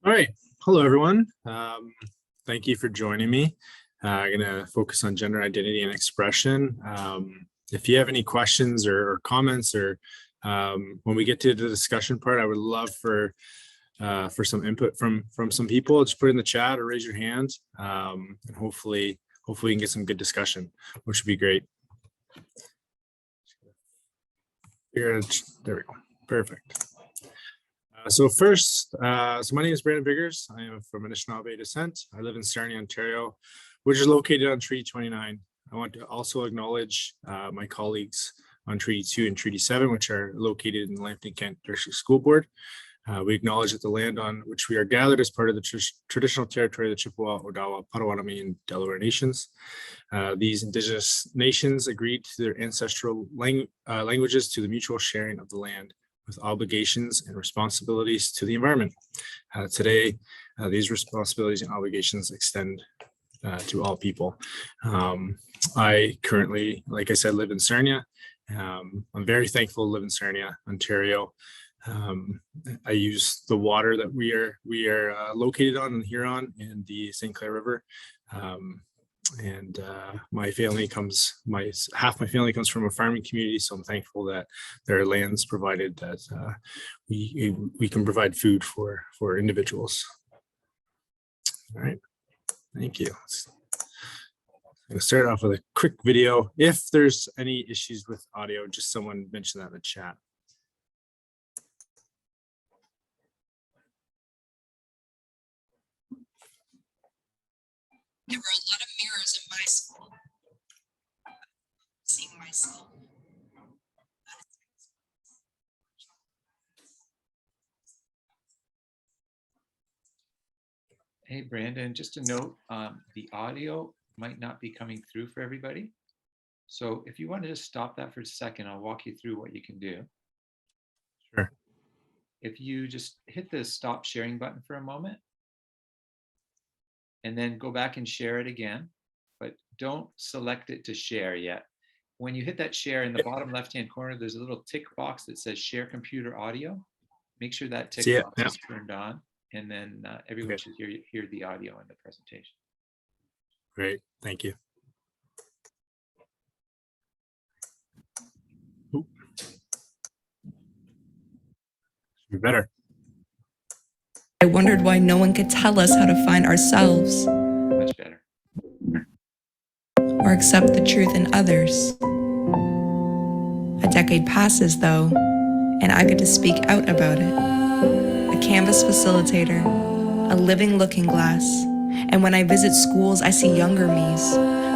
All right. Hello, everyone. Thank you for joining me. I'm going to focus on gender identity and expression. If you have any questions or comments, or when we get to the discussion part, I would love for some input from some people. Just put it in the chat or raise your hand, and hopefully we can get some good discussion, which would be great. There we go. Perfect. So my name is Brandon Biggers. I am from Anishinaabe descent. I live in Sarnia, Ontario, which is located on Treaty 29. I want to also acknowledge my colleagues on Treaty 2 and Treaty 7, which are located in the Lambton Kent District School Board. We acknowledge that the land on which we are gathered is part of the traditional territory of the Chippewa, Odawa, Potawatomi, and Delaware nations. These Indigenous nations agreed to their ancestral languages to the mutual sharing of the land, with obligations and responsibilities to the environment. Today, these responsibilities and obligations extend to all people. I currently, like I said, live in Sarnia. I'm very thankful to live in Sarnia, Ontario. I use the water that we are located on in Huron and the St. Clair River. My family half my family comes from a farming community, so I'm thankful that there are lands provided that we can provide food for individuals. All right, thank you. I'm going to start off with a quick video. If there's any issues with audio, just someone mention that in the chat. There were a lot of mirrors in my school. Seeing myself. Hey, Brandon, just a note, the audio might not be coming through for everybody. So if you want to just stop that for a second, I'll walk you through what you can do. Sure. If you just hit the stop sharing button for a moment, and then go back and share it again, but don't select it to share yet. When you hit that share in the bottom left-hand corner, there's a little tick box that says share computer audio. Make sure that tick box is turned on, and then everyone should hear the audio in the presentation. Great, thank you. You're better. I wondered why no one could tell us how to find ourselves. Much better. Or accept the truth in others. A decade passes, though, and I get to speak out about it. A Canvas facilitator, a living looking glass, and when I visit schools, I see younger me's,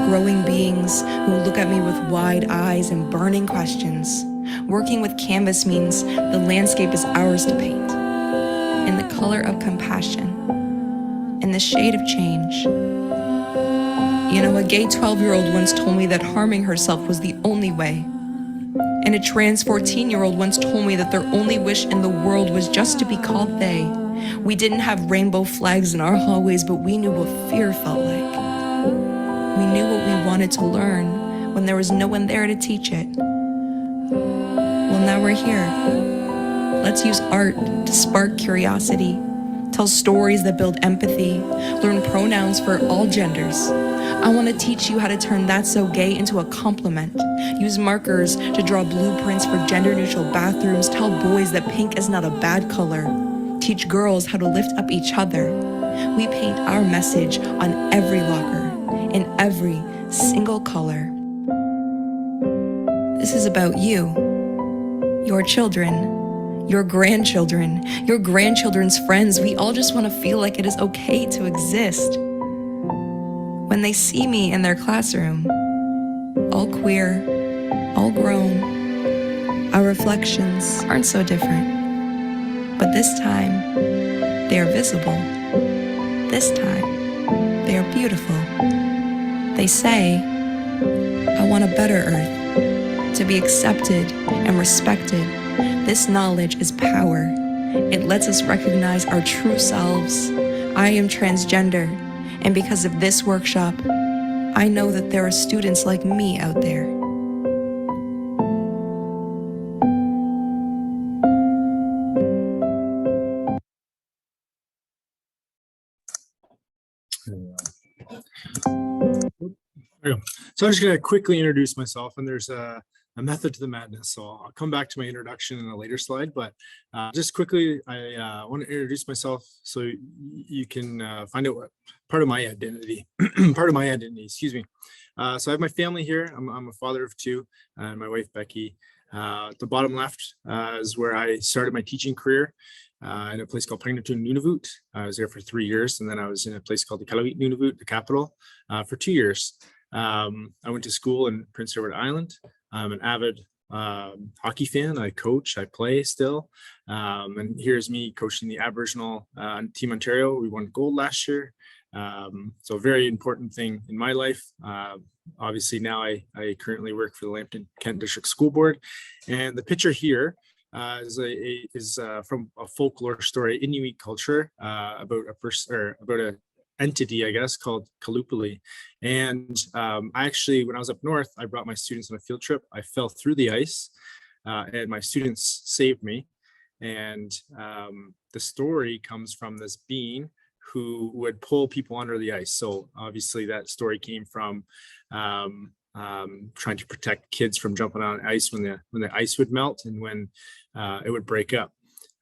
growing beings who look at me with wide eyes and burning questions. Working with Canvas means the landscape is ours to paint. In the color of compassion, in the shade of change. You know, a gay 12-year-old once told me that harming herself was the only way. And a trans 14-year-old once told me that their only wish in the world was just to be called they. We didn't have rainbow flags in our hallways, but we knew what fear felt like. We knew what we wanted to learn when there was no one there to teach it. Well, now we're here. Let's use art to spark curiosity, tell stories that build empathy, learn pronouns for all genders. I want to teach you how to turn "that's so gay" into a compliment. Use markers to draw blueprints for gender-neutral bathrooms, tell boys that pink is not a bad color. Teach girls how to lift up each other. We paint our message on every locker, in every single color. This is about you, your children, your grandchildren, your grandchildren's friends. We all just want to feel like it is okay to exist. When they see me in their classroom, all queer, all grown, our reflections aren't so different. But this time, they are visible. This time, they are beautiful. They say, I want a better earth, to be accepted and respected. This knowledge is power. It lets us recognize our true selves. I am transgender, and because of this workshop, I know that there are students like me out there. So I'm just going to quickly introduce myself, and there's a method to the madness. So I'll come back to my introduction in a later slide, but just quickly, I want to introduce myself so you can find out what part of my identity, excuse me. So I have my family here. I'm a father of two, and my wife, Becky. The bottom left is where I started my teaching career in a place called Pengnatun, Nunavut. I was there for 3 years, and then I was in a place called the Cultivate, Nunavut, the capital, for 2 years. I went to school in Prince Edward Island. I'm an avid hockey fan. I coach, I play still. And here's me coaching the Aboriginal Team Ontario. We won gold last year. So a very important thing in my life. Obviously now I currently work for the Lambton Kent District School Board. And the picture here is from a folklore story, Inuit culture, about a person, or about a entity, I guess, called Kalupali. And I actually, when I was up north, I brought my students on a field trip. I fell through the ice and my students saved me. And the story comes from this being who would pull people under the ice. So obviously that story came from trying to protect kids from jumping on ice when the ice would melt and when it would break up.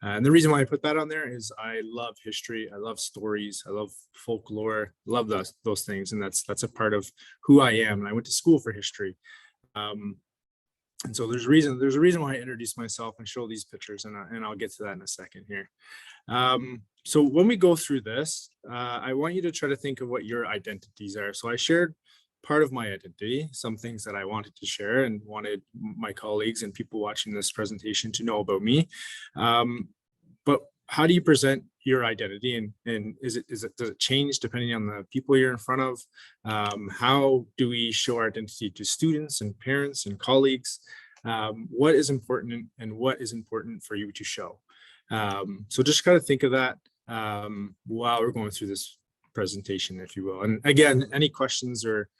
And the reason why I put that on there is I love history, I love stories, I love folklore, love those things, and that's a part of who I am. And I went to school for history, and so there's a reason why I introduced myself and show these pictures, and I'll get to that in a second here. So when we go through this, I want you to try to think of what your identities are. So I shared part of my identity, some things that I wanted to share and wanted my colleagues and people watching this presentation to know about me. But how do you present your identity, and does it change depending on the people you're in front of? How do we show our identity to students and parents and colleagues? What is important and what is important for you to show? So just kind of think of that while we're going through this presentation, if you will. And again, any questions or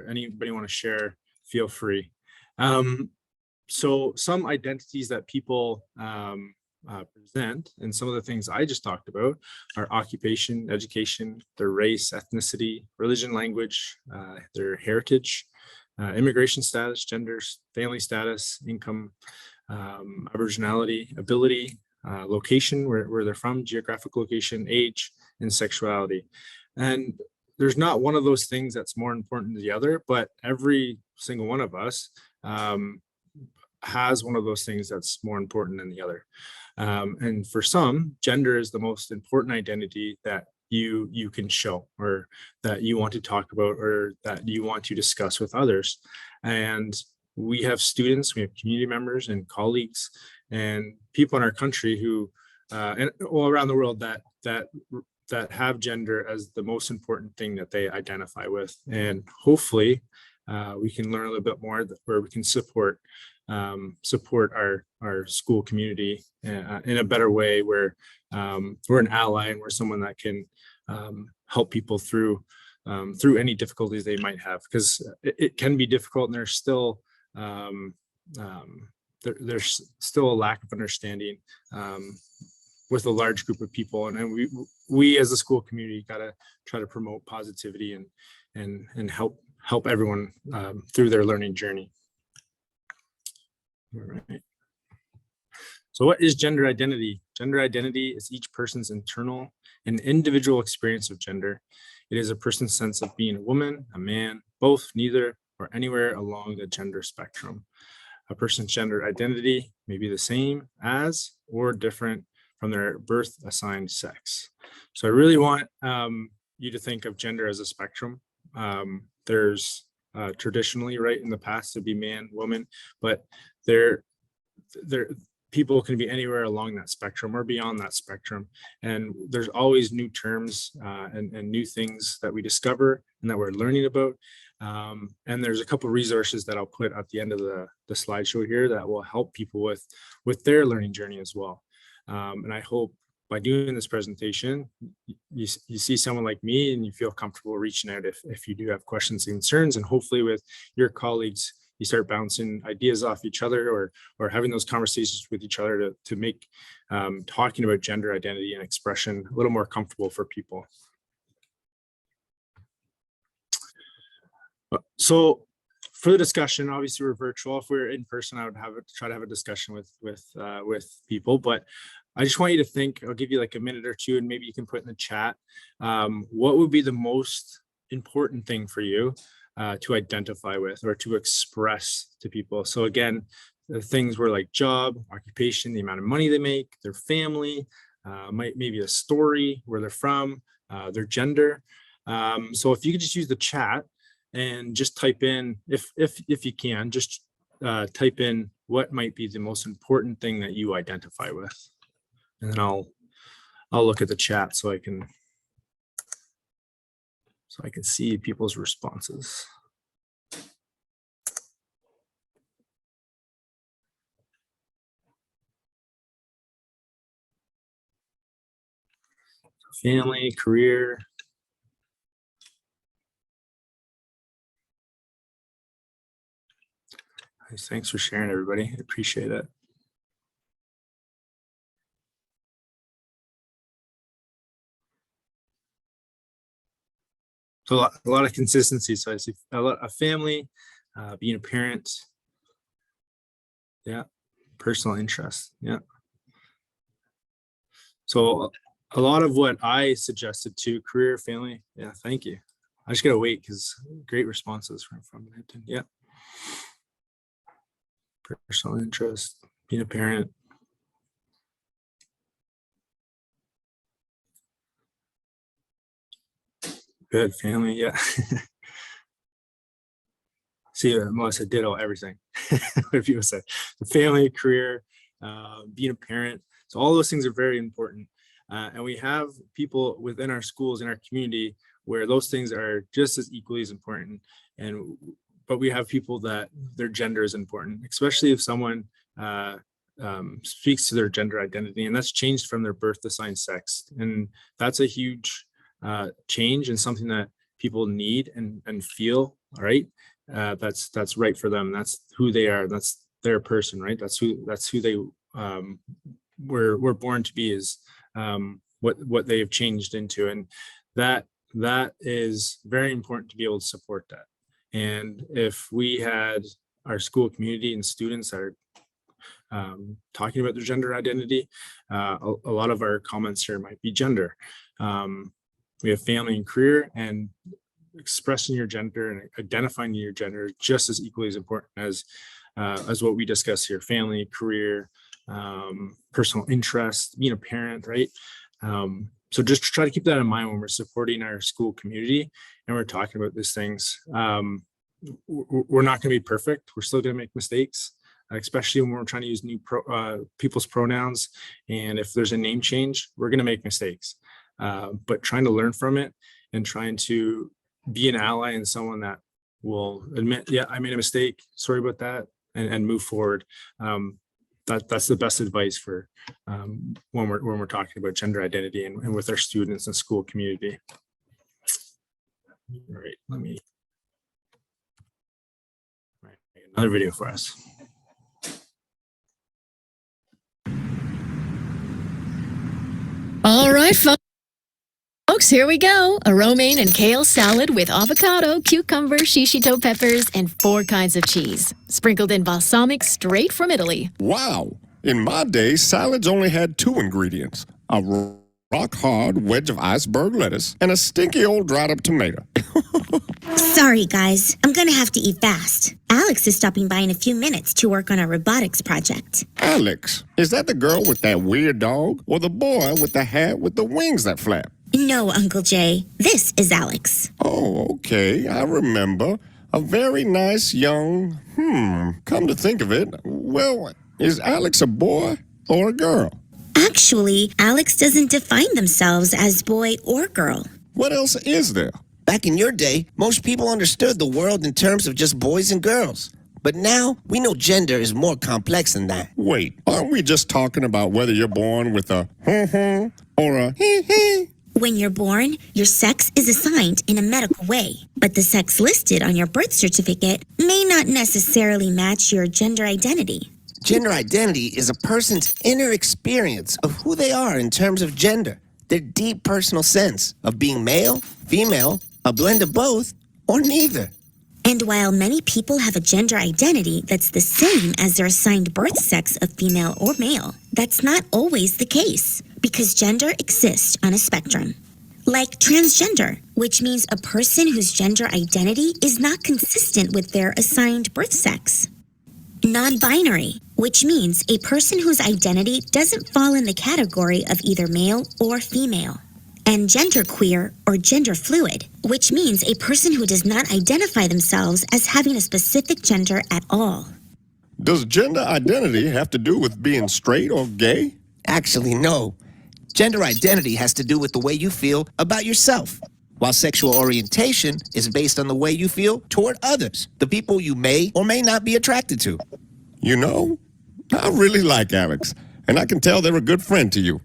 anybody want to share, feel free. So some identities that people present, and some of the things I just talked about, are occupation, education, their race, ethnicity, religion, language, their heritage, immigration status, genders, family status, income, Aboriginality, ability, location, where they're from, geographic location, age, and sexuality. And there's not one of those things that's more important than the other, but every single one of us has one of those things that's more important than the other. And for some, gender is the most important identity that you can show, or that you want to talk about, or that you want to discuss with others. And we have students, we have community members and colleagues and people in our country who, and all around the world, that have gender as the most important thing that they identify with. And hopefully we can learn a little bit more where we can support our school community in a better way, where we're an ally and we're someone that can help people through any difficulties they might have, because it can be difficult, and there's still there's still a lack of understanding with a large group of people, and we as a school community got to try to promote positivity and help everyone through their learning journey. All right. So what is gender identity? Gender identity is each person's internal and individual experience of gender. It is a person's sense of being a woman, a man, both, neither, or anywhere along the gender spectrum. A person's gender identity may be the same as or different from their birth assigned sex. So I really want you to think of gender as a spectrum. There's traditionally, right, in the past, to be man, woman, but people can be anywhere along that spectrum or beyond that spectrum. And there's always new terms and new things that we discover and that we're learning about. And there's a couple of resources that I'll put at the end of the slideshow here that will help people with their learning journey as well. And I hope by doing this presentation, you see someone like me and you feel comfortable reaching out if you do have questions and concerns, and hopefully with your colleagues, you start bouncing ideas off each other, or having those conversations with each other to make talking about gender identity and expression a little more comfortable for people. So for the discussion, obviously we're virtual. If we were in person, I would try to have a discussion with people. But I just want you to think. I'll give you like a minute or two, and maybe you can put in the chat. What would be the most important thing for you to identify with or to express to people? So again, the things were like job, occupation, the amount of money they make, their family, maybe a story, where they're from, their gender. So if you could just use the chat and just type in, if you can, just type in what might be the most important thing that you identify with, and then I'll look at the chat so I can see people's responses. Family, career. Thanks for sharing, everybody. I appreciate it. So a lot of consistency. So I see a family, being a parent. Yeah. Personal interest. Yeah. So a lot of what I suggested to career, family. Yeah. Thank you. I just gotta wait because great responses from Hinton. Yeah. Personal interest, being a parent. Good family. Yeah. See, Melissa ditto everything. What people say, the family, career, being a parent. So all those things are very important. And we have people within our schools, in our community, where those things are just as equally as important. But we have people that their gender is important, especially if someone speaks to their gender identity, and that's changed from their birth assigned sex. And that's a huge change and something that people need and feel, all right? That's right for them. That's who they are. That's their person, right? That's who they were born to be, is what they have changed into. And that is very important to be able to support that. And if we had our school community and students that are talking about their gender identity, a lot of our comments here might be gender. We have family and career, and expressing your gender and identifying your gender is just as equally as important as what we discuss here: family, career, personal interest, being a parent, right? So just try to keep that in mind when we're supporting our school community and we're talking about these things. We're not going to be perfect. We're still going to make mistakes, especially when we're trying to use new people's pronouns. And if there's a name change, we're going to make mistakes. But trying to learn from it and trying to be an ally and someone that will admit, yeah, I made a mistake, sorry about that, and move forward. That's the best advice for when we're talking about gender identity and with our students and school community. All right, let me make another video for us. All right, folks, here we go. A romaine and kale salad with avocado, cucumber, shishito peppers, and 4 kinds of cheese, sprinkled in balsamic straight from Italy. Wow. In my day, salads only had 2 ingredients: a rock-hard wedge of iceberg lettuce and a stinky old dried-up tomato. Sorry, guys. I'm gonna have to eat fast. Alex is stopping by in a few minutes to work on our robotics project. Alex, is that the girl with that weird dog or the boy with the hat with the wings that flap? No, Uncle Jay. This is Alex. Oh, okay. I remember. A very nice young, come to think of it, well, is Alex a boy or a girl? Actually, Alex doesn't define themselves as boy or girl. What else is there? Back in your day, most people understood the world in terms of just boys and girls. But now, we know gender is more complex than that. Wait, aren't we just talking about whether you're born with a or a hee? When you're born, your sex is assigned in a medical way, but the sex listed on your birth certificate may not necessarily match your gender identity. Gender identity is a person's inner experience of who they are in terms of gender, their deep personal sense of being male, female, a blend of both, or neither. And while many people have a gender identity that's the same as their assigned birth sex of female or male, that's not always the case, because gender exists on a spectrum. Like transgender, which means a person whose gender identity is not consistent with their assigned birth sex. Non-binary, which means a person whose identity doesn't fall in the category of either male or female. And genderqueer or gender fluid, which means a person who does not identify themselves as having a specific gender at all. Does gender identity have to do with being straight or gay? Actually, no. Gender identity has to do with the way you feel about yourself, while sexual orientation is based on the way you feel toward others, the people you may or may not be attracted to. You know, I really like Alex, and I can tell they're a good friend to you.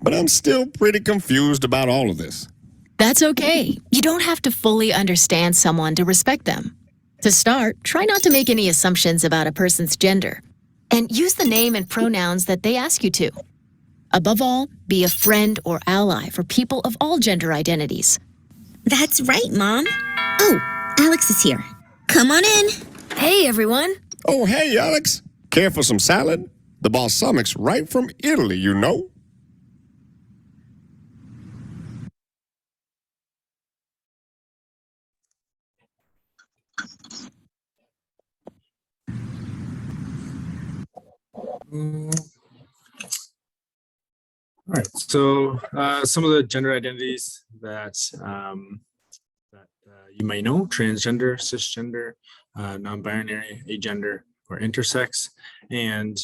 But I'm still pretty confused about all of this. That's okay. You don't have to fully understand someone to respect them. To start, try not to make any assumptions about a person's gender, and use the name and pronouns that they ask you to. Above all, be a friend or ally for people of all gender identities. That's right, Mom. Oh, Alex is here. Come on in. Hey, everyone. Oh, hey, Alex. Care for some salad? The balsamic's right from Italy, you know. All right, so some of the gender identities that you may know: transgender, cisgender, non-binary, agender, or intersex. And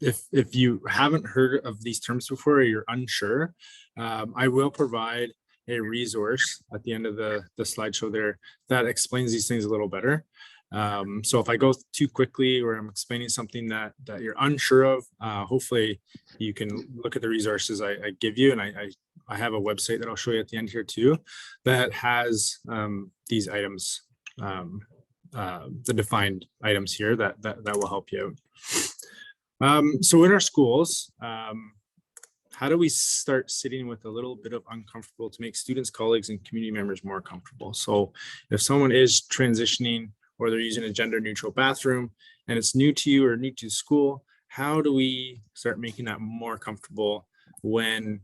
if you haven't heard of these terms before or you're unsure, I will provide a resource at the end of the slideshow there that explains these things a little better. So if I go too quickly or I'm explaining something that you're unsure of, hopefully you can look at the resources I give you. And I have a website that I'll show you at the end here too, that has these items, the defined items here that will help you out. So in our schools, how do we start sitting with a little bit of uncomfortable to make students, colleagues, and community members more comfortable? So if someone is transitioning or they're using a gender neutral bathroom and it's new to you or new to school, how do we start making that more comfortable when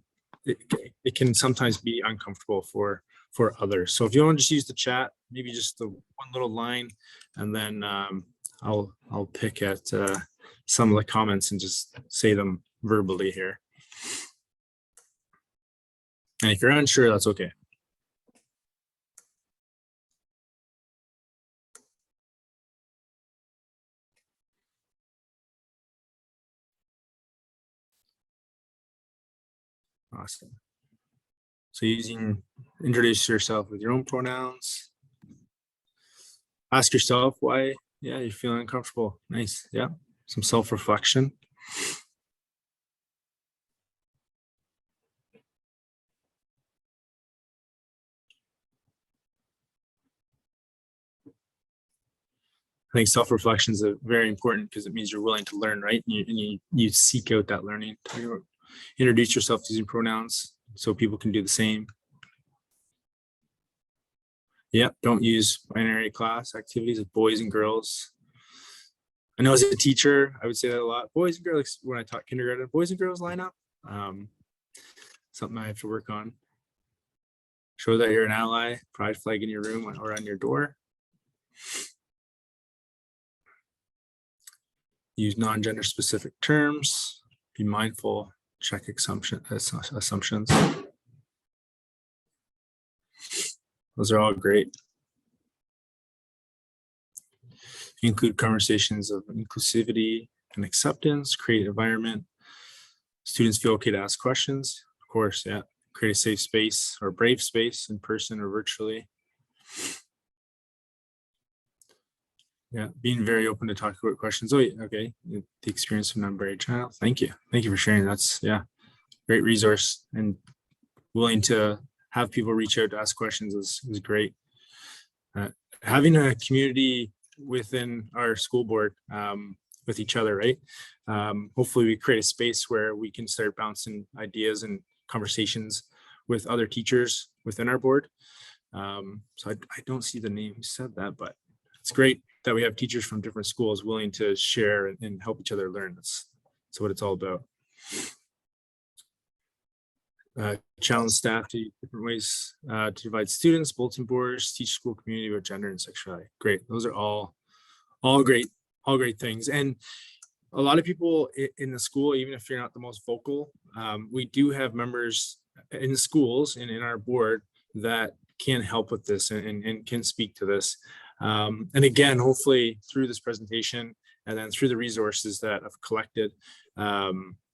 it can sometimes be uncomfortable for others? So if you want to just use the chat, maybe just the one little line, and then I'll pick at some of the comments and just say them verbally here. And if you're unsure, that's okay. Awesome. So introduce yourself with your own pronouns. Ask yourself why, you're feeling uncomfortable. Nice, yeah. Some self-reflection. I think self-reflection is very important because it means you're willing to learn, right? And you seek out that learning. Introduce yourself using pronouns so people can do the same. Yeah, don't use binary class activities of boys and girls. I know as a teacher, I would say that a lot. Boys and girls, when I taught kindergarten, boys and girls line up. Something I have to work on. Show that you're an ally, pride flag in your room or on your door. Use non-gender specific terms. Be mindful, check assumptions. Those are all great. Include conversations of inclusivity and acceptance, create an environment. Students feel okay to ask questions. Of course, yeah. Create a safe space or brave space in person or virtually. Yeah, being very open to talk about questions. Oh, okay. The experience of non-binary child. Thank you. Thank you for sharing. That's, great resource, and willing to have people reach out to ask questions is great. Having a community within our school board with each other, right? Hopefully we create a space where we can start bouncing ideas and conversations with other teachers within our board. So I don't see the name who said that, but it's great that we have teachers from different schools willing to share and help each other learn. That's what it's all about. Challenge staff to use different ways to divide students, bulletin boards, teach school community about gender and sexuality. Great. Those are all great things. And a lot of people in the school, even if you're not the most vocal, we do have members in the schools and in our board that can help with this and can speak to this. And again, hopefully through this presentation and then through the resources that I've collected,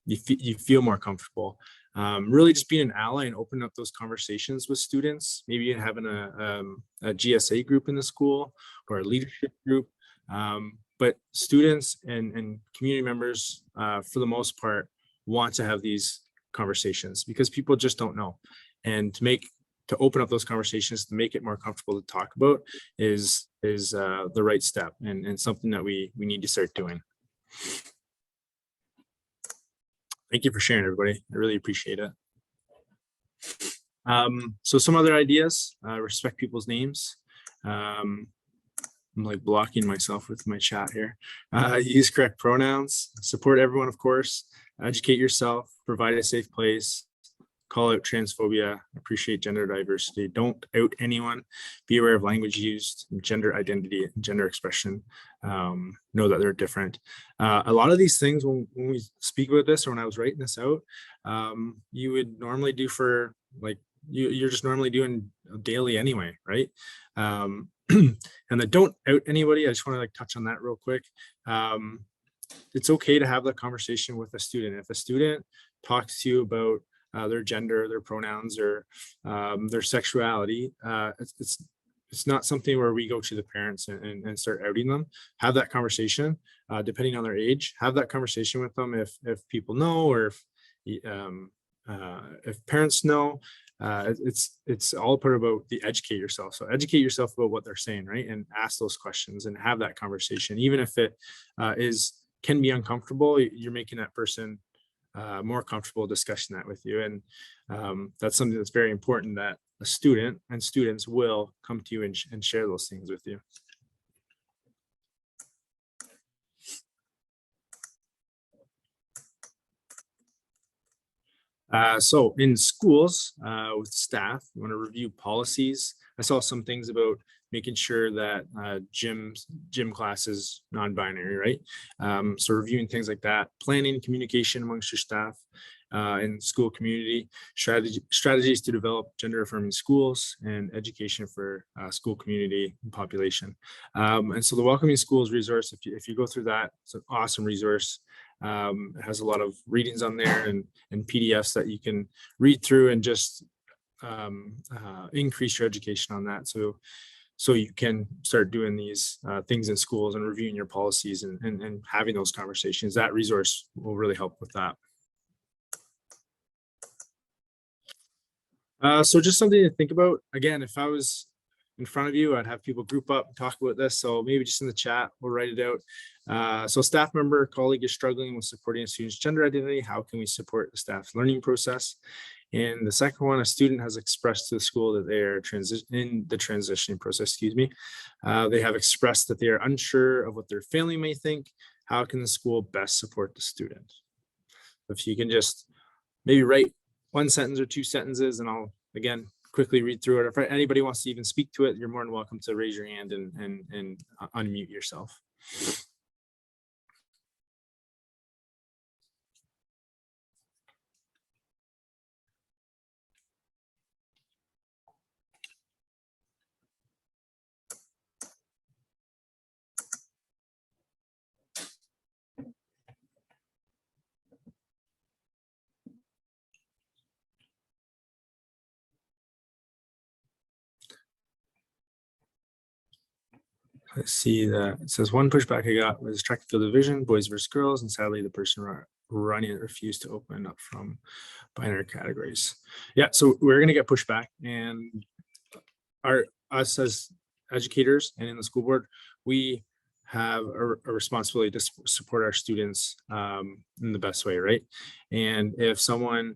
you feel more comfortable. Really just being an ally and opening up those conversations with students, maybe having a GSA group in the school or a leadership group. But students and community members, for the most part, want to have these conversations because people just don't know. And to open up those conversations, to make it more comfortable to talk about is the right step and something that we need to start doing. Thank you for sharing, everybody. I really appreciate it. So some other ideas, respect people's names. I'm like blocking myself with my chat here. Use correct pronouns, support everyone, of course, educate yourself, provide a safe place, call out transphobia, appreciate gender diversity, don't out anyone, be aware of language used, gender identity, and gender expression, know that they're different. A lot of these things, when we speak about this or when I was writing this out, you would normally do for like, you're just normally doing daily anyway, right? And the don't out anybody, I just want to like touch on that real quick. It's okay to have that conversation with a student. If a student talks to you about their gender, their pronouns, or their sexuality, it's not something where we go to the parents and start outing them. Have that conversation, depending on their age. Have that conversation with them if people know, or if parents know. It's all part about the educate yourself. So educate yourself about what they're saying, right? And ask those questions and have that conversation, even if it can be uncomfortable. You're making that person more comfortable discussing that with you. And that's something that's very important, that a student and students will come to you and share those things with you. So in schools with staff, you want to review policies. I saw some things about making sure that gym class is non-binary, right? So reviewing things like that, planning communication amongst your staff and school community, strategies to develop gender affirming schools, and education for school community and population. And so the Welcoming Schools resource, if you go through that, it's an awesome resource. It has a lot of readings on there and PDFs that you can read through and just increase your education on that. So you can start doing these things in schools and reviewing your policies and having those conversations. That resource will really help with that. So just something to think about. Again, if I was in front of you, I'd have people group up and talk about this. So maybe just in the chat, we'll write it out. So staff member, colleague is struggling with supporting a student's gender identity. How can we support the staff's learning process? And the second one, a student has expressed to the school that they are in the transitioning process, they have expressed that they are unsure of what their family may think. How can the school best support the student? If you can just maybe write one sentence or two sentences, and I'll, again, quickly read through it. If anybody wants to even speak to it, you're more than welcome to raise your hand and unmute yourself. I see that it says one pushback I got was track and field division, boys versus girls, and sadly the person running it refused to open up from binary categories. Yeah, so we're gonna get pushback, and us as educators and in the school board, we have a responsibility to support our students in the best way, right? And if someone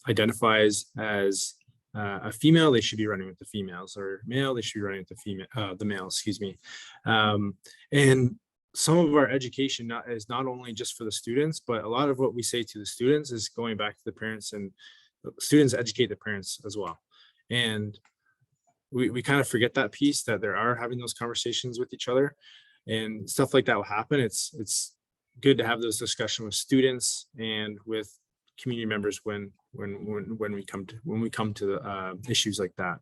identifies as a female, they should be running with the females, or male, they should be running with the males, excuse me. And some of our education is not only just for the students, but a lot of what we say to the students is going back to the parents, and students educate the parents as well. And we kind of forget that piece, that there are having those conversations with each other, and stuff like that will happen. It's good to have those discussions with students and with community members when we come to issues like that.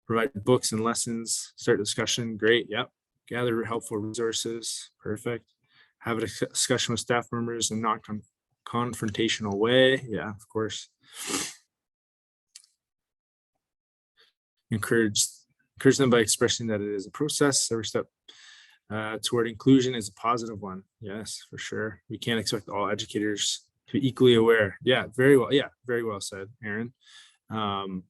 Provide books and lessons, start discussion, great, yep. Gather helpful resources, perfect. Have a discussion with staff members in not confrontational way, yeah, of course. Encourage them by expressing that it is a process. Every step toward inclusion is a positive one. Yes, for sure. We can't expect all educators to be equally aware. Yeah, very well. Yeah, very well said, Aaron. All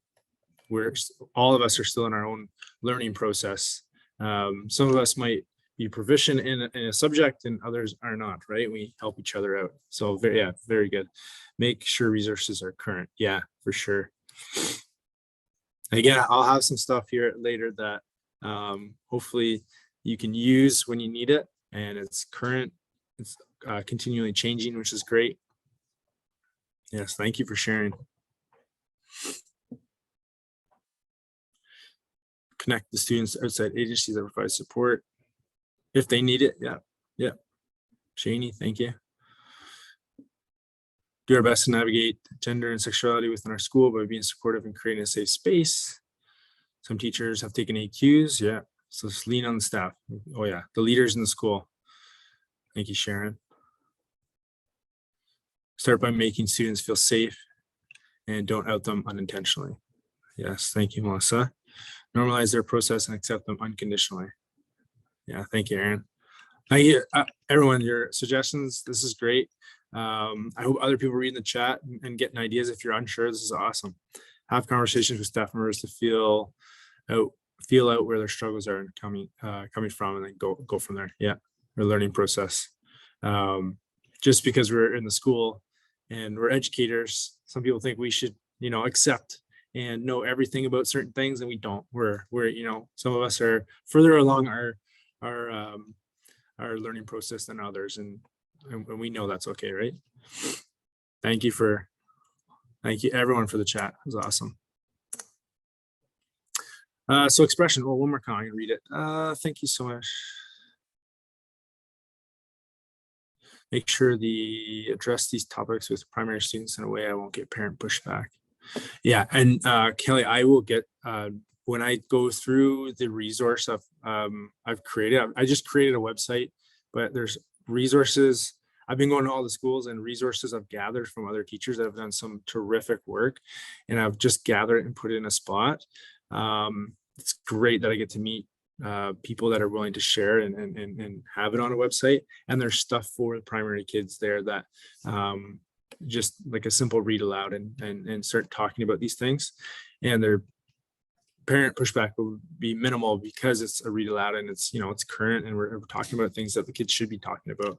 of us are still in our own learning process. Some of us might be proficient in a subject and others are not, right? We help each other out. So very good. Make sure resources are current. Yeah, for sure. Again, I'll have some stuff here later that hopefully you can use when you need it, and it's current. It's continually changing, which is great. Yes, thank you for sharing. Connect the students to outside agencies that provide support if they need it. Yeah. Shaney, thank you. Do our best to navigate gender and sexuality within our school by being supportive and creating a safe space. Some teachers have taken AQs. Yeah. So just lean on the staff. Oh yeah. The leaders in the school. Thank you, Sharon. Start by making students feel safe and don't out them unintentionally. Yes. Thank you, Melissa. Normalize their process and accept them unconditionally. Yeah. Thank you, Aaron. Thank you, everyone, your suggestions. This is great. I hope other people read in the chat and getting ideas. If you're unsure, this is awesome. Have conversations with staff members to feel out where their struggles are and coming from, and then go from there. Yeah, their learning process. Just because we're in the school and we're educators, some people think we should, accept and know everything about certain things, and we don't. We're some of us are further along our learning process than others, and we know that's okay, right? Thank you everyone for the chat. It was awesome. So expression. Well, one more comment. I can read it. Thank you so much. Make sure address these topics with primary students in a way I won't get parent pushback. Yeah, and Kelly, I will get when I go through the resource I've created. I just created a website, but there's resources. I've been going to all the schools and resources I've gathered from other teachers that have done some terrific work, and I've just gathered it and put it in a spot. It's great that I get to meet people that are willing to share and have it on a website, and there's stuff for the primary kids there that just like a simple read aloud and start talking about these things, and their parent pushback will be minimal because it's a read aloud and it's it's current, and we're talking about things that the kids should be talking about.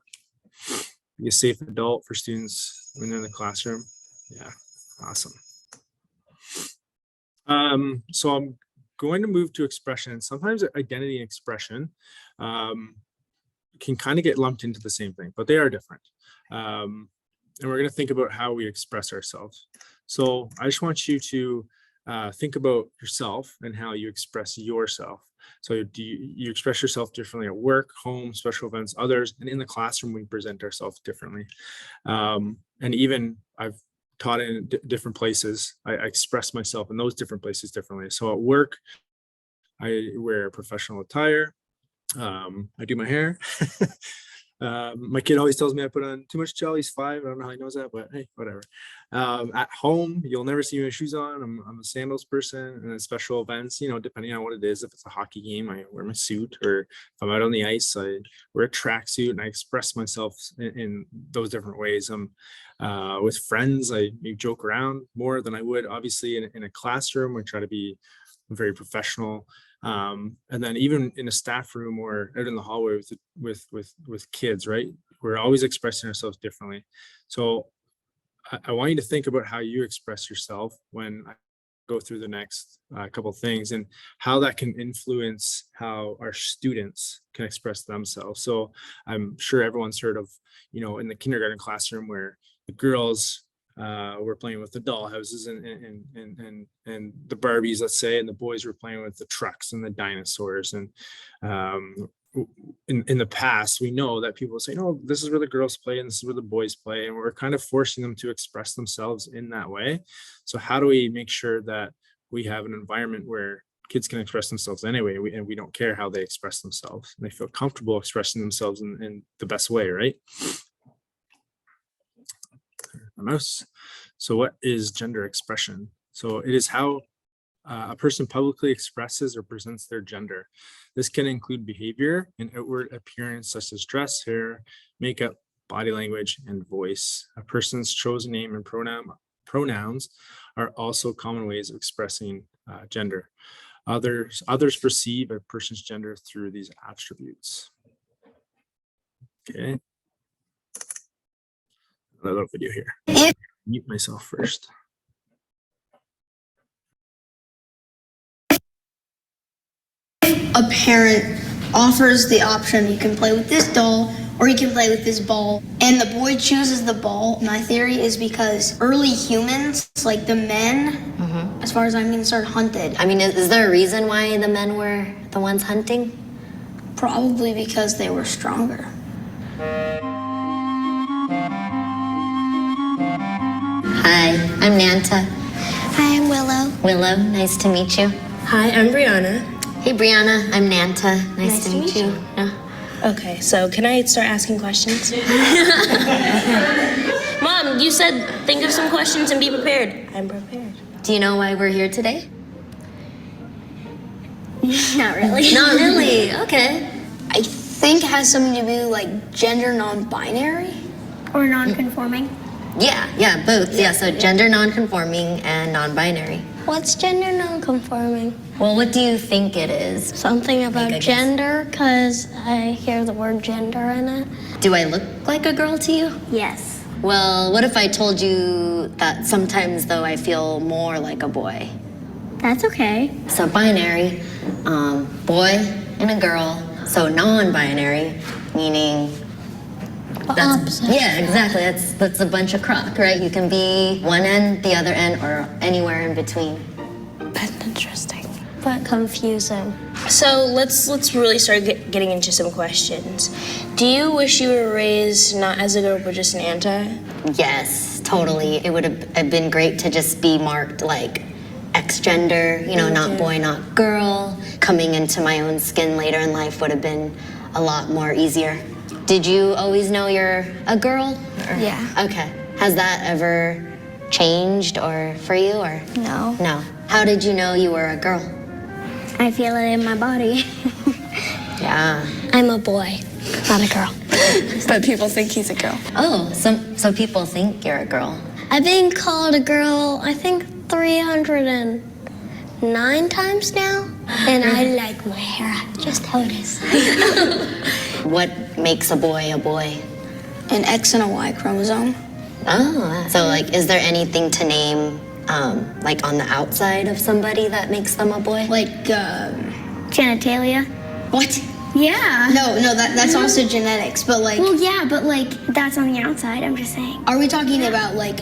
Be a safe adult for students when they're in the classroom. Yeah, awesome. So I'm going to move to expression, and sometimes identity and expression can kind of get lumped into the same thing, but they are different. And we're going to think about how we express ourselves. So I just want you to think about yourself and how you express yourself. So do you express yourself differently at work, home, special events, others, and in the classroom we present ourselves differently. And even I've taught in different places. I express myself in those different places differently. So at work, I wear professional attire. I do my hair. My kid always tells me I put on too much gel. He's 5. I don't know how he knows that, but hey, whatever. At home, you'll never see me with shoes on. I'm a sandals person. And at special events, depending on what it is, if it's a hockey game, I wear my suit, or if I'm out on the ice, I wear a tracksuit, and I express myself in those different ways. With friends, I joke around more than I would, obviously, in a classroom. I try to be very professional. And then even in a staff room or out in the hallway with kids, right? We're always expressing ourselves differently. So I want you to think about how you express yourself when I go through the next couple things, and how that can influence how our students can express themselves. So I'm sure everyone's heard of, in the kindergarten classroom where the girls were playing with the dollhouses and the Barbies, let's say, and the boys were playing with the trucks and the dinosaurs. And in the past, we know that people say, no, this is where the girls play and this is where the boys play, and we're kind of forcing them to express themselves in that way. So how do we make sure that we have an environment where kids can express themselves anyway, and we don't care how they express themselves, and they feel comfortable expressing themselves in the best way, right? The mouse. So what is gender expression? So it is how a person publicly expresses or presents their gender. This can include behavior and outward appearance such as dress, hair, makeup, body language, and voice. A person's chosen name and pronouns are also common ways of expressing gender. Others perceive a person's gender through these attributes. Okay. Another little video here. Mute myself first. A parent offers the option, you can play with this doll or you can play with this ball, and the boy chooses the ball. My theory is because early humans, like the men, as far as I'm concerned, hunted. I mean, is there a reason why the men were the ones hunting? Probably because they were stronger. Hi, I'm Nanta. Hi, I'm Willow. Willow, nice to meet you. Hi, I'm Brianna. Hey, Brianna, I'm Nanta. Nice to meet you. Yeah. Okay, so can I start asking questions? Mom, you said think of some questions and be prepared. I'm prepared. Do you know why we're here today? Not really. Not really. Okay. I think it has something to do like gender non-binary or non-conforming. Yeah, both. Yeah, so gender non-conforming and non-binary. What's gender non-conforming? Well, what do you think it is? Something about guess. gender, because I hear the word gender in it. Do I look like a girl to you? Yes. Well, what if I told you that sometimes, though, I feel more like a boy? That's okay. So binary, boy and a girl. So non-binary, meaning Opposite. yeah, exactly. That's a bunch of crock, right? You can be one end, the other end, or anywhere in between. That's interesting. But confusing. So let's really start getting into some questions. Do you wish you were raised not as a girl but just an anti? Yes, totally. It would have been great to just be marked like X-gender, not boy, not girl. Coming into my own skin later in life would have been a lot more easier. Did you always know you're a girl? Yeah. Okay. Has that ever changed or for you or? No. No. How did you know you were a girl? I feel it in my body. Yeah. I'm a boy, not a girl. But people think he's a girl. Oh, so people think you're a girl. I've been called a girl, I think 309 times now. And I like my hair, just how it is. What makes a boy a boy? An X and a Y chromosome. Oh, so like, is there anything to name, like on the outside of somebody that makes them a boy? Like, Genitalia. what? Yeah. No, that's also genetics, but like, Well, yeah, but like, that's on the outside, I'm just saying. are we talking about like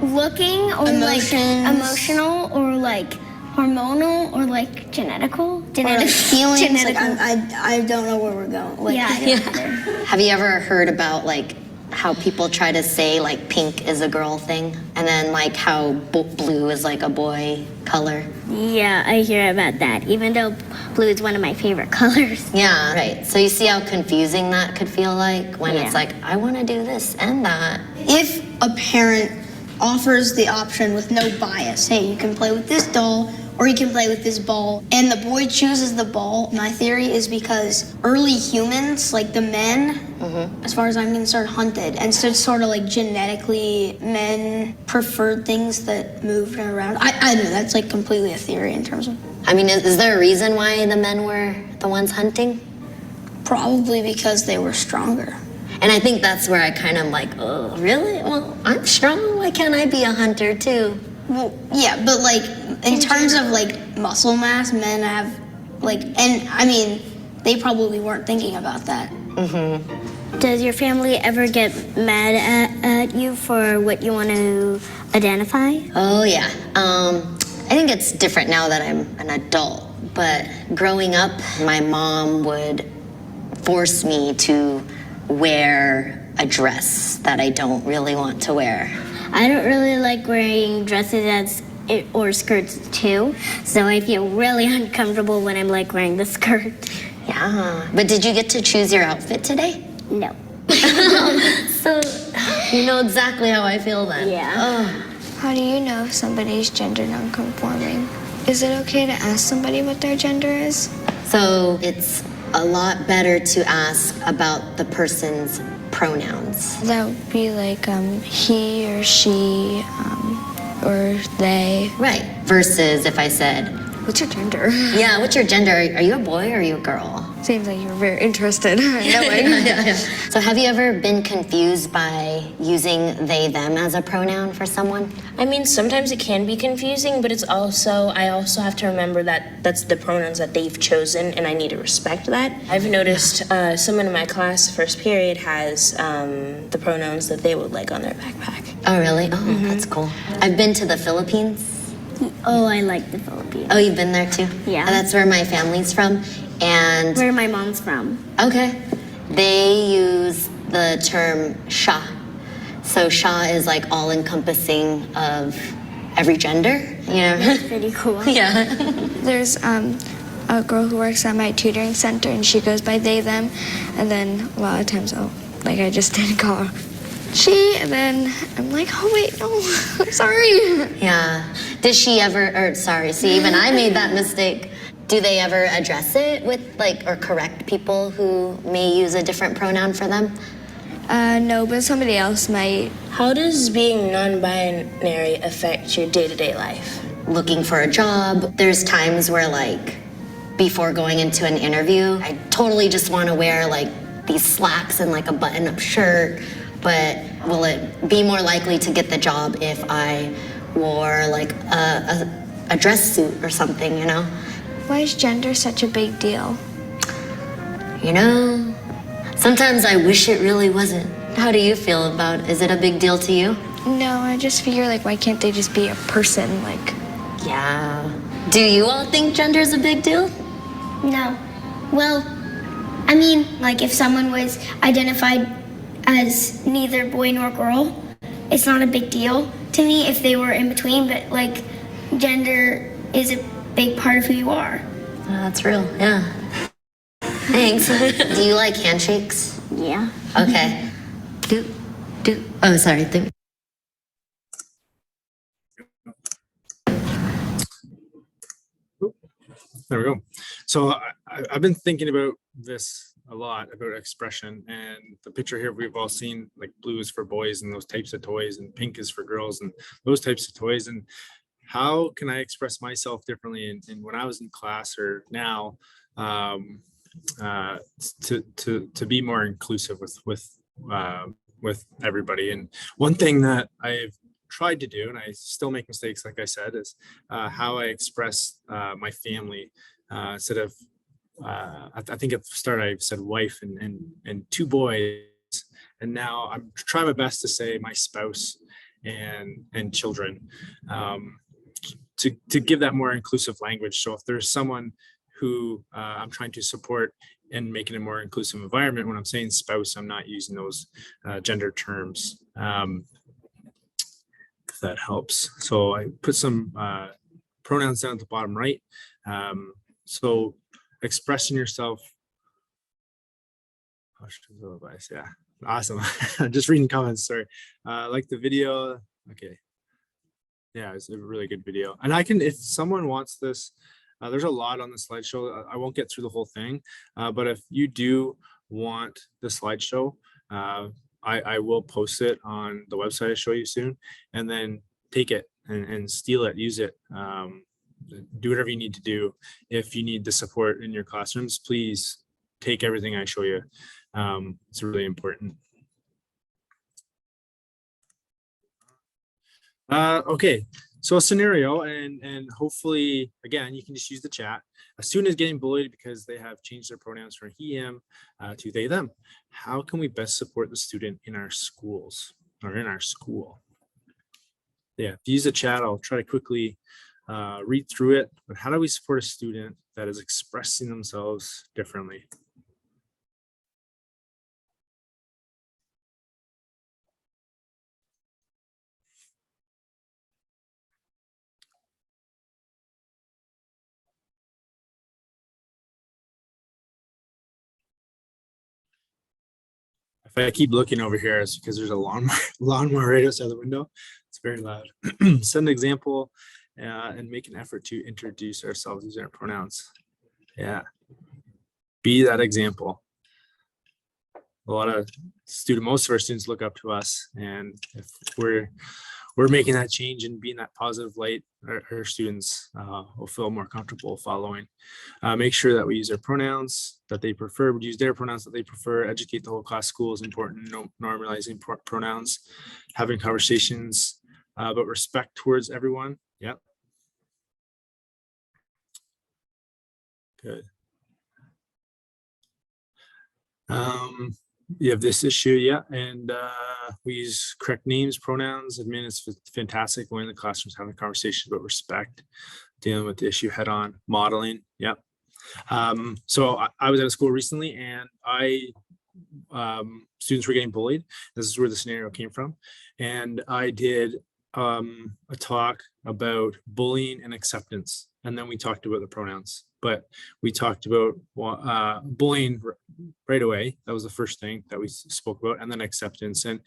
Looking or Emotions. like emotional or like hormonal or like genetical? or like feelings? Like, Genetical. I don't know where we're going. Like, yeah, I don't either. Have you ever heard about like how people try to say like pink is a girl thing, and then like how blue is like a boy color? Yeah, I hear about that, even though blue is one of my favorite colors. Yeah, right. So you see how confusing that could feel like when it's like, I want to do this and that. if a parent offers the option with no bias, hey, you can play with this doll or you can play with this ball, and the boy chooses the ball, my theory is because early humans, like the men, as far as I'm concerned, hunted. And so it's sort of like genetically men preferred things that moved around. I don't know, that's like completely a theory in terms of. I mean, is there a reason why the men were the ones hunting? Probably because they were stronger. And I think that's where I kind of like, oh, really? Well, I'm strong. Why can't I be a hunter too? Well, yeah, but like in terms of like muscle mass, men have like, and I mean, they probably weren't thinking about that. Does your family ever get mad at you for what you want to identify? Oh yeah. I think it's different now that I'm an adult. But growing up, my mom would force me to wear a dress that I don't really want to wear. I don't really like wearing dresses or skirts too, so I feel really uncomfortable when I'm like wearing the skirt. Yeah. But did you get to choose your outfit today? No. So you know exactly how I feel then. Yeah. Oh. How do you know if somebody's gender nonconforming? Is it okay to ask somebody what their gender is? So it's a lot better to ask about the person's pronouns. That would be like he or she or they. Right. Versus if I said, What's your gender? yeah, what's your gender? Are you a boy or are you a girl? Seems like you're very interested. Yeah. So have you ever been confused by using they, them as a pronoun for someone? I mean, sometimes it can be confusing, but it's also, I also have to remember that that's the pronouns that they've chosen, and I need to respect that. I've noticed someone in my class, first period, has the pronouns that they would like on their backpack. Oh, really? Oh, that's cool. I've been to the Philippines. Oh, I like the Philippines. Oh, you've been there too? Yeah. That's where my family's from. And Where my mom's from. okay, they use the term siya. So siya is like all encompassing of every gender, you know? That's pretty cool. Yeah. There's a girl who works at my tutoring center, and she goes by they, them, and then a lot of times, I just didn't call her she, and then I'm like, oh wait, no, I'm sorry. Yeah. Did she ever, see, even I made that mistake. Do they ever address it with or correct people who may use a different pronoun for them? No, but somebody else might. How does being non-binary affect your day-to-day life? Looking for a job, there's times where before going into an interview, I totally just want to wear these slacks and a button-up shirt, but will it be more likely to get the job if I wore a dress suit or something, you know? Why is gender such a big deal? You know, sometimes I wish it really wasn't. How do you feel about it? Is it a big deal to you? No, I just figure why can't they just be a person? Yeah. Do you all think gender's a big deal? No. Well, I mean, if someone was identified as neither boy nor girl, it's not a big deal to me if they were in between, but gender is a big part of who you are. That's real, yeah. Thanks. Do you like handshakes? Yeah. Okay. Oh, sorry. There we go. So I've been thinking about this a lot, about expression, and the picture here we've all seen, blue is for boys and those types of toys, and pink is for girls and those types of toys. And how can I express myself differently in when I was in class or now, to be more inclusive with everybody? And one thing that I've tried to do, and I still make mistakes, like I said, is how I express my family. Instead of I think at the start I said wife and two boys, and now I'm trying my best to say my spouse and children, to give that more inclusive language. So if there's someone who I'm trying to support and making a more inclusive environment, when I'm saying spouse, I'm not using those gender terms. If that helps. So I put some pronouns down at the bottom right. So expressing yourself. Yeah, awesome. Just reading comments. Sorry. Like the video. Okay. Yeah, it's a really good video. And I can, if someone wants this, there's a lot on the slideshow. I won't get through the whole thing, but if you do want the slideshow, I will post it on the website I show you soon, and then take it and steal it, use it, do whatever you need to do. If you need the support in your classrooms, please take everything I show you. It's really important. Okay, so a scenario, and hopefully, again, you can just use the chat. A student is getting bullied because they have changed their pronouns from he, him to they, them. How can we best support the student in our schools or in our school? Yeah, use the chat. I'll try to quickly read through it. But how do we support a student that is expressing themselves differently? If I keep looking over here, it's because there's a lawnmower right outside the window. It's very loud. Set an example and make an effort to introduce ourselves using our pronouns. Yeah. Be that example. Most of our students look up to us, and if we're making that change and being that positive light, our students will feel more comfortable following. Make sure that we use their pronouns that they prefer. We use their pronouns that they prefer. Educate the whole class. School is important. Normalizing pronouns, having conversations, but respect towards everyone. Yep. Good. You have this issue, yeah, and we use correct names, pronouns. Admin is fantastic. Going in the classrooms, having conversations about respect, dealing with the issue head on, modeling. Yep. So I was at a school recently, and students were getting bullied. This is where the scenario came from, and I did a talk about bullying and acceptance, and then we talked about the pronouns. But we talked about bullying right away. That was the first thing that we spoke about, and then acceptance. And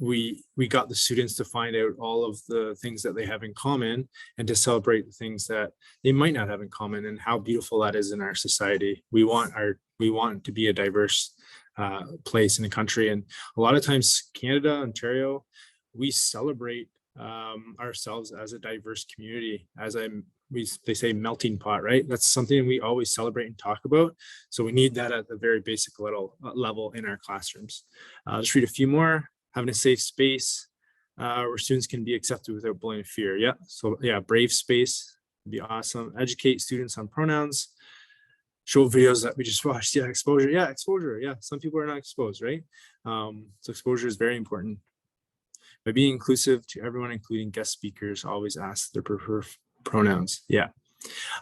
we got the students to find out all of the things that they have in common, and to celebrate the things that they might not have in common, and how beautiful that is in our society. We want to be a diverse place in the country, and a lot of times, Canada, Ontario, we celebrate ourselves as a diverse community, they say melting pot, right? That's something we always celebrate and talk about. So we need that at the very basic level in our classrooms. Just read a few more. Having a safe space where students can be accepted without bullying and fear. Yeah. So yeah, brave space would be awesome. Educate students on pronouns. Show videos that we just watched. Yeah, exposure. Yeah, exposure. Yeah, some people are not exposed, right? So exposure is very important. By being inclusive to everyone, including guest speakers, always ask their preferred pronouns. Yeah.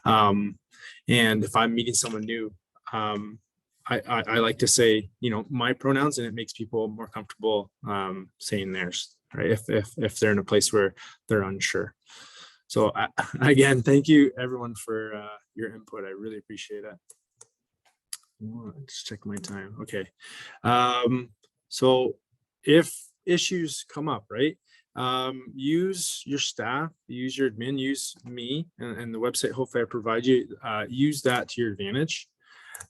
And if I'm meeting someone new, I like to say, my pronouns, and it makes people more comfortable saying theirs, right? If they're in a place where they're unsure. So again, thank you everyone for your input. I really appreciate it. Let's check my time. Okay. So if issues come up, right? Use your staff, use your admin, use me and the website. Hopefully I provide you, use that to your advantage.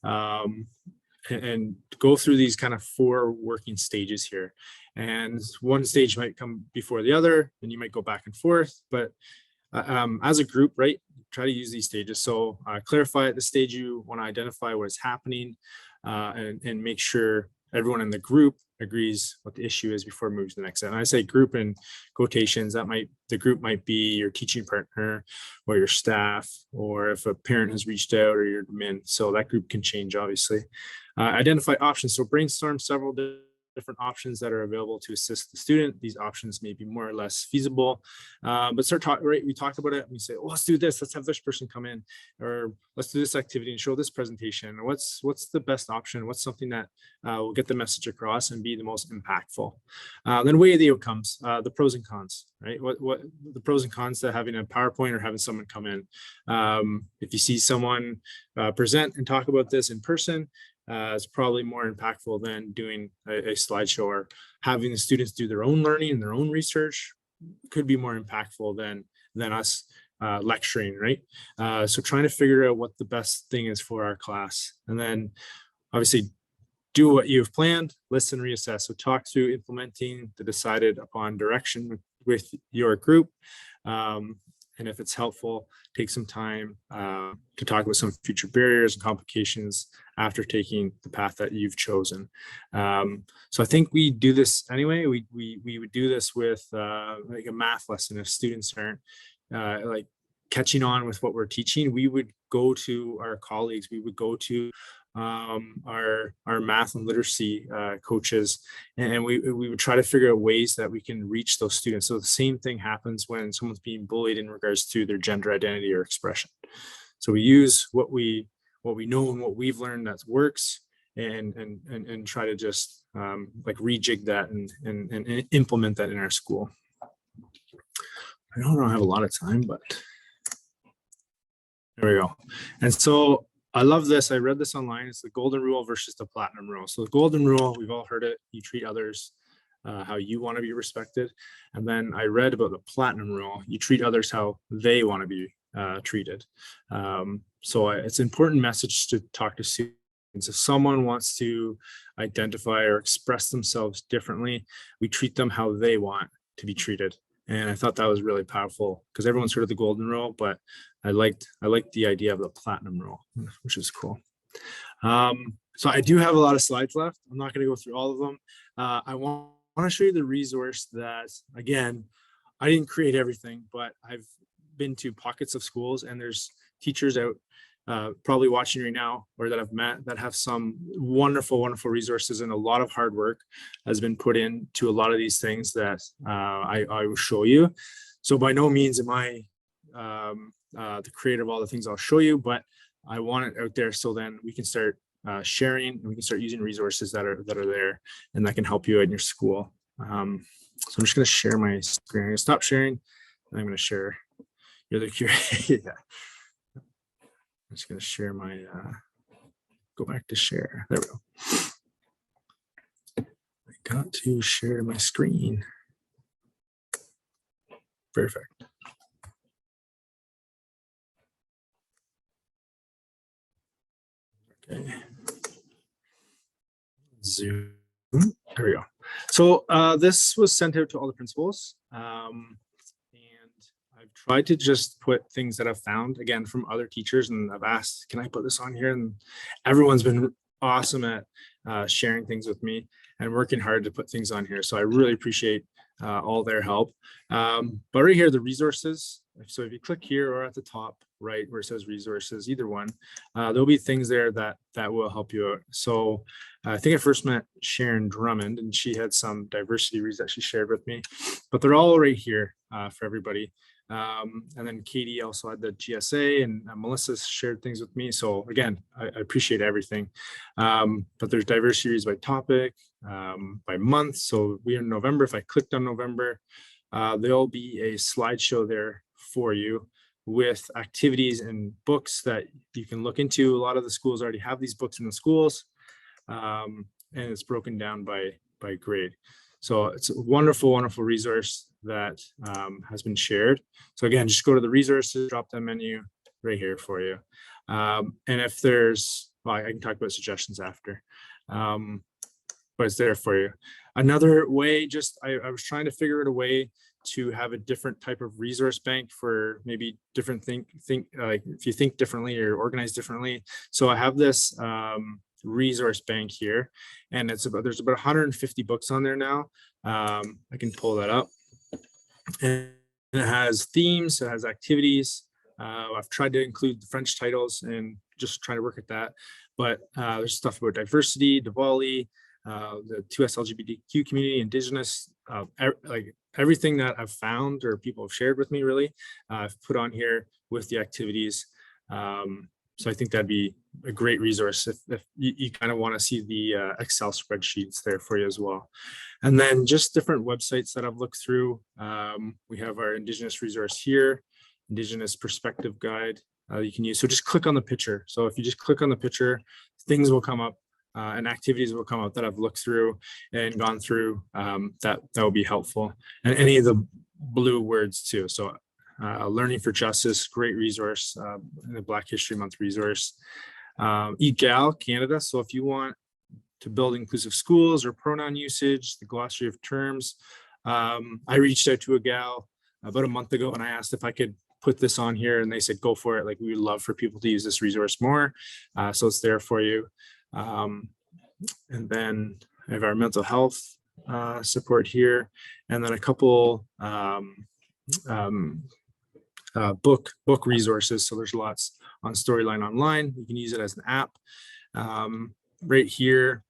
And go through these kind of 4 working stages here. And one stage might come before the other, and you might go back and forth, but as a group, right, try to use these stages. So clarify at the stage you want to identify what is happening, and make sure everyone in the group agrees what the issue is before it moves to the next step. And I say group in quotations. The group might be your teaching partner or your staff, or if a parent has reached out, or your admin. So that group can change, obviously. Identify options. So brainstorm several different options that are available to assist the student. These options may be more or less feasible, but start talking, right? We talked about it and we say, oh, let's do this. Let's have this person come in, or let's do this activity and show this presentation. What's the best option? What's something that will get the message across and be the most impactful? Then weigh the outcomes, the pros and cons, right? What the pros and cons to having a PowerPoint or having someone come in. If you see someone present and talk about this in person, it's probably more impactful than doing a slideshow, or having the students do their own learning and their own research could be more impactful than us lecturing, right? So trying to figure out what the best thing is for our class, and then obviously do what you've planned, listen, reassess. So talk through implementing the decided upon direction with your group, And if it's helpful, take some time to talk about some future barriers and complications after taking the path that you've chosen. So I think we do this anyway. We would do this with like a math lesson. If students aren't like catching on with what we're teaching, we would go to our colleagues, we would go to our math and literacy coaches, and we would try to figure out ways that we can reach those students. So the same thing happens when someone's being bullied in regards to their gender identity or expression. So we use what we know and what we've learned that works, and try to just like rejig that and implement that in our school. I don't have a lot of time, but there we go. And so I love this. I read this online. It's the golden rule versus the platinum rule. So the golden rule, we've all heard it. You treat others how you want to be respected. And then I read about the platinum rule. You treat others how they want to be treated. So it's an important message to talk to students. If someone wants to identify or express themselves differently, we treat them how they want to be treated. And I thought that was really powerful, because everyone's heard of the golden rule, but I liked the idea of the platinum rule, which is cool. So I do have a lot of slides left. I'm not going to go through all of them. I want to show you the resource that, again, I didn't create everything, but I've been to pockets of schools, and there's teachers out probably watching right now, or that I've met, that have some wonderful, wonderful resources, and a lot of hard work has been put into a lot of these things that I will show you. So by no means am I the creator of all the things I'll show you, but I want it out there so then we can start sharing, and we can start using resources that are there and that can help you in your school. So I'm just going to share my screen. I'm going to stop sharing, and I'm going to share. You're the curator. Yeah. I'm just going to share my, go back to share. There we go. I got to share my screen. Perfect. Okay. Zoom. There we go. So this was sent out to all the principals. I've tried to just put things that I've found, again, from other teachers, and I've asked, can I put this on here? And everyone's been awesome at sharing things with me and working hard to put things on here. So I really appreciate all their help. But right here, the resources. So if you click here or at the top right where it says resources, either one, there'll be things there that will help you out. So I think I first met Sharon Drummond, and she had some diversity reads that she shared with me, but they're all right here for everybody. And then Katie also had the GSA, and Melissa shared things with me. So again, I appreciate everything. But there's diversity reads by topic, by month. So we are in November. If I clicked on November, there'll be a slideshow there for you with activities and books that you can look into. A lot of the schools already have these books in the schools, and it's broken down by grade. So it's a wonderful, wonderful resource that has been shared. So again, just go to the resources, drop down menu right here for you. And if there's, well, I can talk about suggestions after, but it's there for you. Another way, just I was trying to figure out a way to have a different type of resource bank for maybe different like if you think differently or organize differently. So I have this resource bank here, and there's about 150 books on there now. I can pull that up, and it has themes, it has activities. I've tried to include the French titles and just try to work at that, but there's stuff about diversity, Diwali, the 2S LGBTQ community, Indigenous, like everything that I've found or people have shared with me, really, I've put on here with the activities. So I think that'd be a great resource if you kind of want to see the Excel spreadsheets there for you as well. And then just different websites that I've looked through. We have our Indigenous resource here, Indigenous Perspective Guide you can use. So just click on the picture. So if you just click on the picture, things will come up and activities will come up that I've looked through and gone through that will be helpful. And any of the blue words too. So Learning for Justice, great resource, the Black History Month resource. EGAL Canada. So if you want to build inclusive schools or pronoun usage, the glossary of terms, I reached out to EGAL about a month ago, and I asked if I could put this on here and they said, go for it. Like, we would love for people to use this resource more. So it's there for you. And then I have our mental health support here, and then a couple book resources. So there's lots on Storyline Online. You can use it as an app. Right here,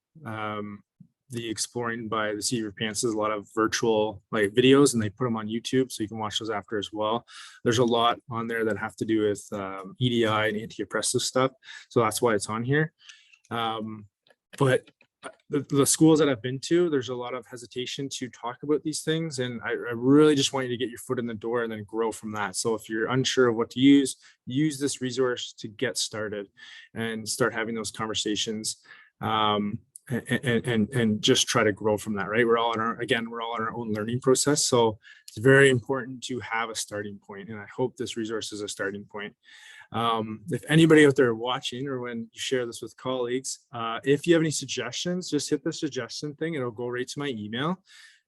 the Exploring by the Seat of Your Pants is a lot of virtual like videos, and they put them on YouTube, so you can watch those after as well. There's a lot on there that have to do with EDI and anti-oppressive stuff, so that's why it's on here. But the schools that I've been to, there's a lot of hesitation to talk about these things, and I really just want you to get your foot in the door and then grow from that. So if you're unsure of what to use this resource to get started and start having those conversations, and just try to grow from that. Right, we're all in our own learning process, so it's very important to have a starting point, and I hope this resource is a starting point. If anybody out there watching, or when you share this with colleagues, if you have any suggestions, just hit the suggestion thing. It'll go right to my email,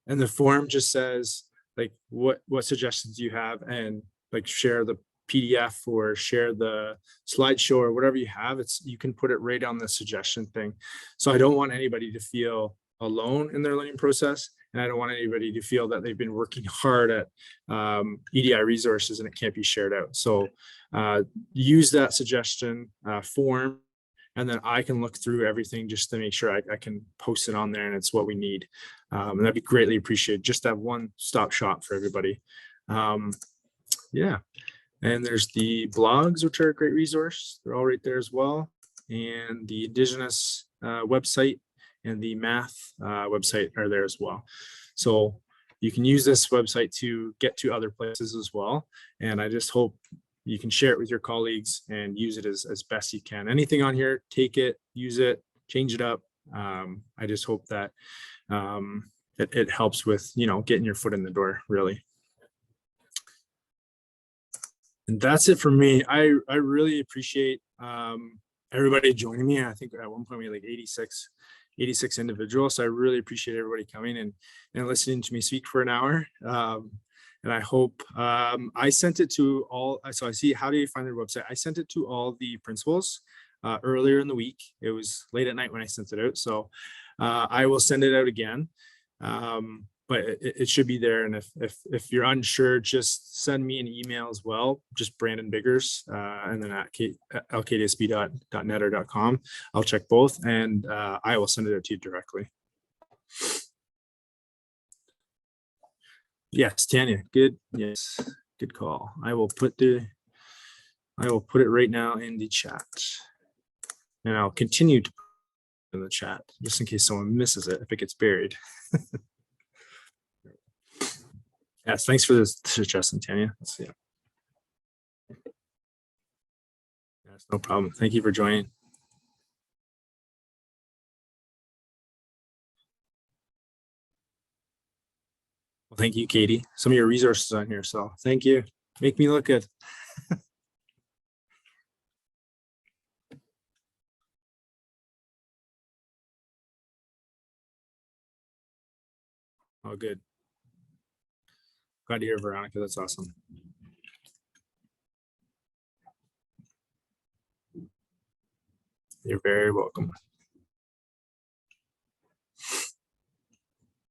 and the form just says like what suggestions do you have, and like share the PDF or share the slideshow or whatever you have. You can put it right on the suggestion thing. So I don't want anybody to feel alone in their learning process, and I don't want anybody to feel that they've been working hard at EDI resources and it can't be shared out. So use that suggestion form, and then I can look through everything just to make sure I can post it on there and it's what we need. And that'd be greatly appreciated. Just to have one-stop shop for everybody. Yeah. And there's the blogs, which are a great resource. They're all right there as well. And the Indigenous website and the math website are there as well. So you can use this website to get to other places as well. And I just hope you can share it with your colleagues and use it as best you can. Anything on here, take it, use it, change it up. I just hope that it helps with, getting your foot in the door, really. And that's it for me. I really appreciate everybody joining me. I think at one point we had like 86 individuals. So I really appreciate everybody coming and listening to me speak for an hour. And I hope I sent it to all. So I see, how do you find their website? I sent it to all the principals earlier in the week. It was late at night when I sent it out. So I will send it out again. But it should be there. And if you're unsure, just send me an email as well, just Brandon Biggers, and then at lkdsb.net or .com. I'll check both, and I will send it out to you directly. Yes, Tanya, good. Yes, good call. I will put it right now in the chat, and I'll continue to put it in the chat just in case someone misses it if it gets buried. Yes, thanks for this suggestion, Tanya. Yes, no problem. Thank you for joining. Well, thank you, Katie. Some of your resources on here, so thank you. Make me look good. Oh, good. Glad to hear, Veronica. That's awesome. You're very welcome.